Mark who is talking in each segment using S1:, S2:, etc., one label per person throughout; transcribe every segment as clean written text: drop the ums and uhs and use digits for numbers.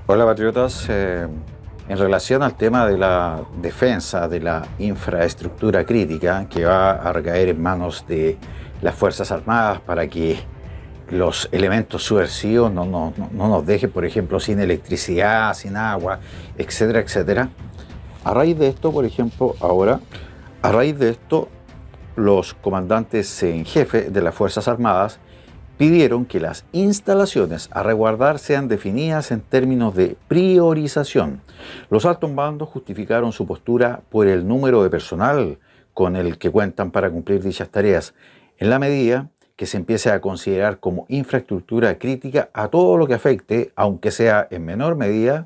S1: Hola patriotas, en relación al tema de la defensa de la infraestructura crítica que va a recaer en manos de las Fuerzas Armadas para que los elementos subversivos no nos dejen, por ejemplo, sin electricidad, sin agua, etcétera, etcétera. A raíz de esto, por ejemplo, a raíz de esto, los comandantes en jefe de las Fuerzas Armadas pidieron que las instalaciones a resguardar sean definidas en términos de priorización. Los altos mandos justificaron su postura por el número de personal con el que cuentan para cumplir dichas tareas, en la medida que se empiece a considerar como infraestructura crítica a todo lo que afecte, aunque sea en menor medida,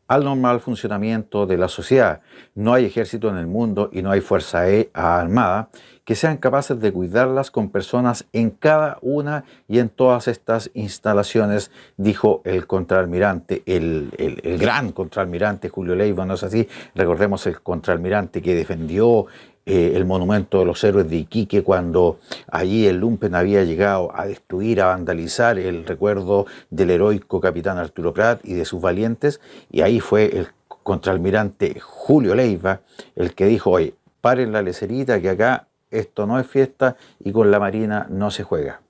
S1: al normal funcionamiento de la sociedad. No hay ejército en el mundo y no hay fuerza armada que sean capaces de cuidarlas con personas en cada una y en todas estas instalaciones, dijo el contraalmirante, el gran contraalmirante Julio Leiva, ¿no es así? Recordemos el contraalmirante que defendió el monumento de los héroes de Iquique cuando allí el lumpen había llegado a destruir, a vandalizar el recuerdo del heroico capitán Arturo Prat y de sus valientes, y ahí fue el contraalmirante Julio Leiva el que dijo: oye, paren la lecerita que acá esto no es fiesta y con la Marina no se juega.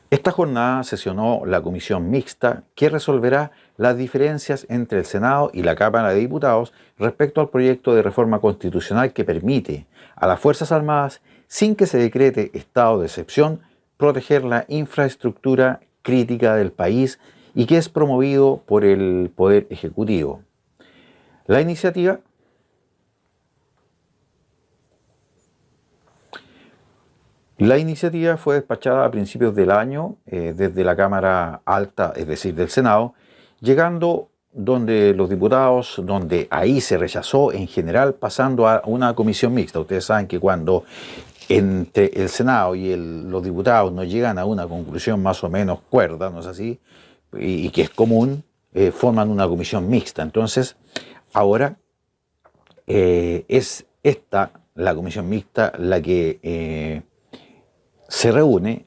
S1: Esta jornada sesionó la comisión mixta que resolverá las diferencias entre el Senado y la Cámara de Diputados respecto al proyecto de reforma constitucional que permite a las Fuerzas Armadas, sin que se decrete estado de excepción, proteger la infraestructura crítica del país y que es promovido por el Poder Ejecutivo. La iniciativa fue despachada a principios del año desde la Cámara Alta, es decir, del Senado, llegando donde los diputados, donde ahí se rechazó en general, pasando a una comisión mixta. Ustedes saben que cuando entre el Senado y los diputados no llegan a una conclusión más o menos cuerda, ¿no es así? Y que es común, forman una comisión mixta. Entonces, ahora es esta, la comisión mixta, la que se reúne,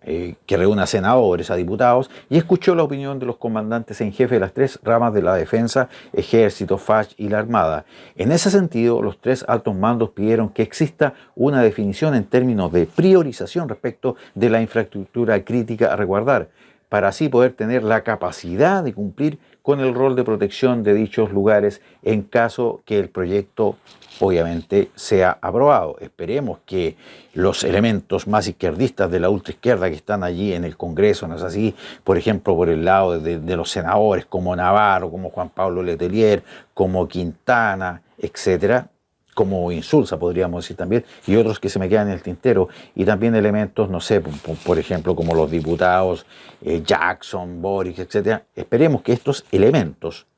S1: que reúne a senadores, a diputados, y escuchó la opinión de los comandantes en jefe de las tres ramas de la defensa, ejército, FACH y la Armada. En ese sentido, los tres altos mandos pidieron que exista una definición en términos de priorización respecto de la infraestructura crítica a resguardar, para así poder tener la capacidad de cumplir con el rol de protección de dichos lugares en caso que el proyecto obviamente sea aprobado. Esperemos que los elementos más izquierdistas de la ultraizquierda que están allí en el Congreso, ¿no es así? Por ejemplo, por el lado de los senadores como Navarro, como Juan Pablo Letelier, como Quintana, etcétera, como Insulza podríamos decir también, y otros que se me quedan en el tintero, y también elementos, no sé, por ejemplo, como los diputados Jackson, Boric, etcétera. Esperemos que estos elementos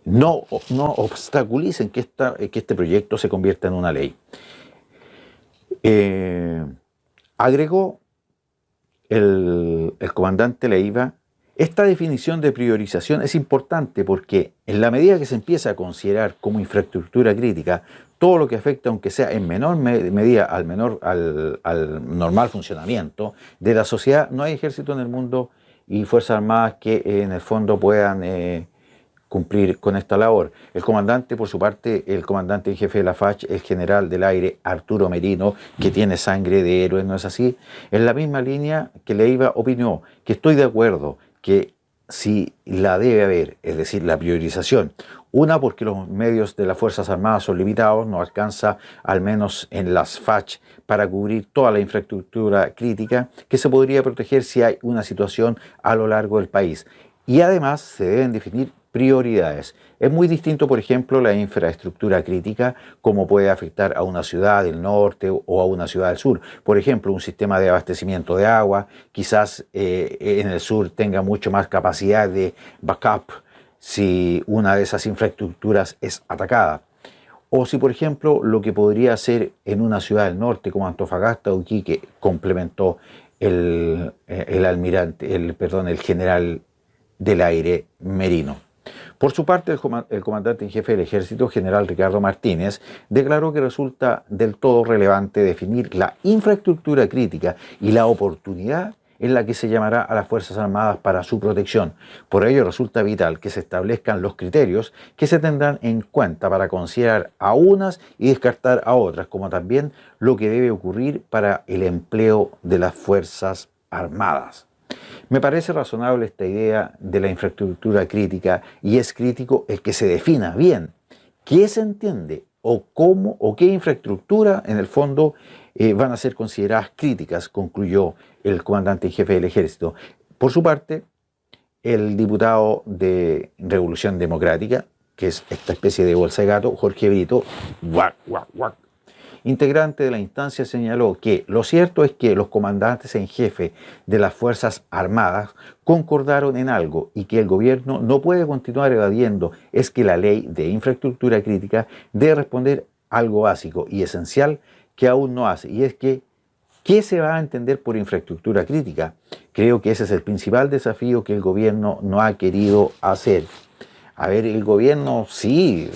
S1: no obstaculicen que este proyecto se convierta en una ley. Agregó el comandante Leiva: esta definición de priorización es importante porque en la medida que se empieza a considerar como infraestructura crítica todo lo que afecta, aunque sea en menor medida, al normal funcionamiento de la sociedad, no hay ejército en el mundo y Fuerzas Armadas que en el fondo puedan cumplir con esta labor. El comandante, por su parte, el comandante en jefe de la FACH, el general del aire Arturo Merino, que tiene sangre de héroe, ¿no es así? En la misma línea que Leiva opinó que estoy de acuerdo que si la debe haber, es decir, la priorización, una porque los medios de las Fuerzas Armadas son limitados, no alcanza al menos en las FACH para cubrir toda la infraestructura crítica que se podría proteger si hay una situación a lo largo del país. Y además se deben definir prioridades. Es muy distinto, por ejemplo, la infraestructura crítica, cómo puede afectar a una ciudad del norte o a una ciudad del sur. Por ejemplo, un sistema de abastecimiento de agua, quizás en el sur tenga mucho más capacidad de backup si una de esas infraestructuras es atacada. O si, por ejemplo, lo que podría ser en una ciudad del norte como Antofagasta o Iquique, complementó el general del aire Merino. Por su parte, el comandante en jefe del ejército, general Ricardo Martínez, declaró que resulta del todo relevante definir la infraestructura crítica y la oportunidad en la que se llamará a las Fuerzas Armadas para su protección. Por ello resulta vital que se establezcan los criterios que se tendrán en cuenta para considerar a unas y descartar a otras, como también lo que debe ocurrir para el empleo de las Fuerzas Armadas. Me parece razonable esta idea de la infraestructura crítica y es crítico el que se defina bien qué se entiende o cómo o qué infraestructura en el fondo van a ser consideradas críticas, concluyó el comandante en jefe del ejército. Por su parte, el diputado de Revolución Democrática, que es esta especie de bolsa de gato, Jorge Brito, integrante de la instancia, señaló que lo cierto es que los comandantes en jefe de las Fuerzas Armadas concordaron en algo y que el gobierno no puede continuar evadiendo, es que la ley de infraestructura crítica debe responder algo básico y esencial que aún no hace, y es que ¿qué se va a entender por infraestructura crítica? Creo que ese es el principal desafío que el gobierno no ha querido hacer. A ver, el gobierno sí,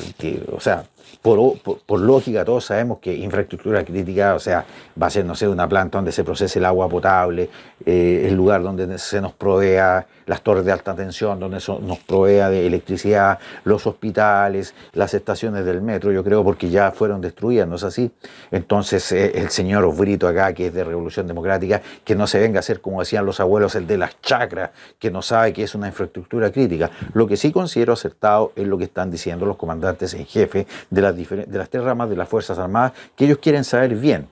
S1: o sea, por lógica todos sabemos que infraestructura crítica, o sea, va a ser, no sé, una planta donde se procese el agua potable, el lugar donde se nos provea las torres de alta tensión, donde nos provea de electricidad, los hospitales, las estaciones del metro, yo creo, porque ya fueron destruidas, ¿no es así? Entonces, el señor Brito acá, que es de Revolución Democrática, que no se venga a hacer, como decían los abuelos, el de las chacras, que no sabe que es una infraestructura crítica. Lo que sí considero acertado es lo que están diciendo los comandantes en jefe de las tres ramas de las Fuerzas Armadas, que ellos quieren saber bien.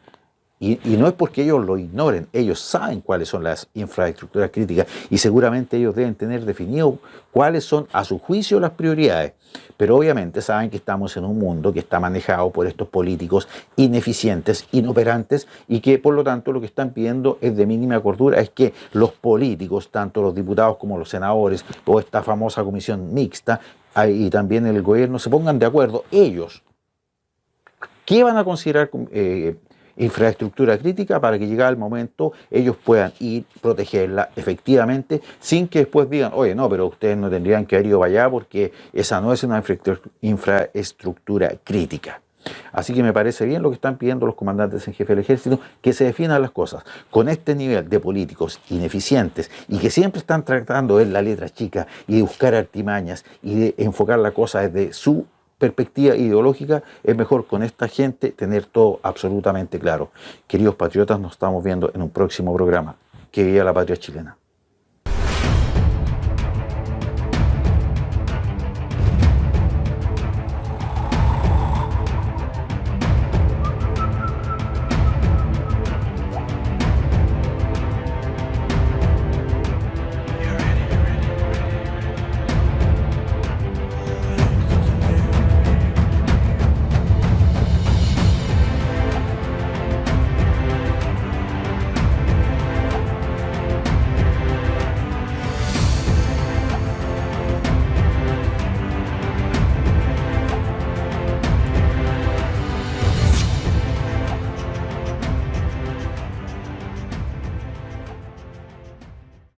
S1: Y no es porque ellos lo ignoren, ellos saben cuáles son las infraestructuras críticas y seguramente ellos deben tener definido cuáles son a su juicio las prioridades. Pero obviamente saben que estamos en un mundo que está manejado por estos políticos ineficientes, inoperantes y que por lo tanto lo que están pidiendo es de mínima cordura, es que los políticos, tanto los diputados como los senadores o esta famosa comisión mixta y también el gobierno se pongan de acuerdo ellos. ¿Qué van a considerar infraestructura crítica para que llegado el momento ellos puedan ir, protegerla efectivamente, sin que después digan, oye, no, pero ustedes no tendrían que haber ido para allá porque esa no es una infraestructura crítica? Así que me parece bien lo que están pidiendo los comandantes en jefe del ejército, que se definan las cosas. Con este nivel de políticos ineficientes y que siempre están tratando de ver la letra chica y de buscar artimañas y de enfocar la cosa desde su perspectiva ideológica, es mejor con esta gente tener todo absolutamente claro. Queridos patriotas, nos estamos viendo en un próximo programa. Que viva la patria chilena.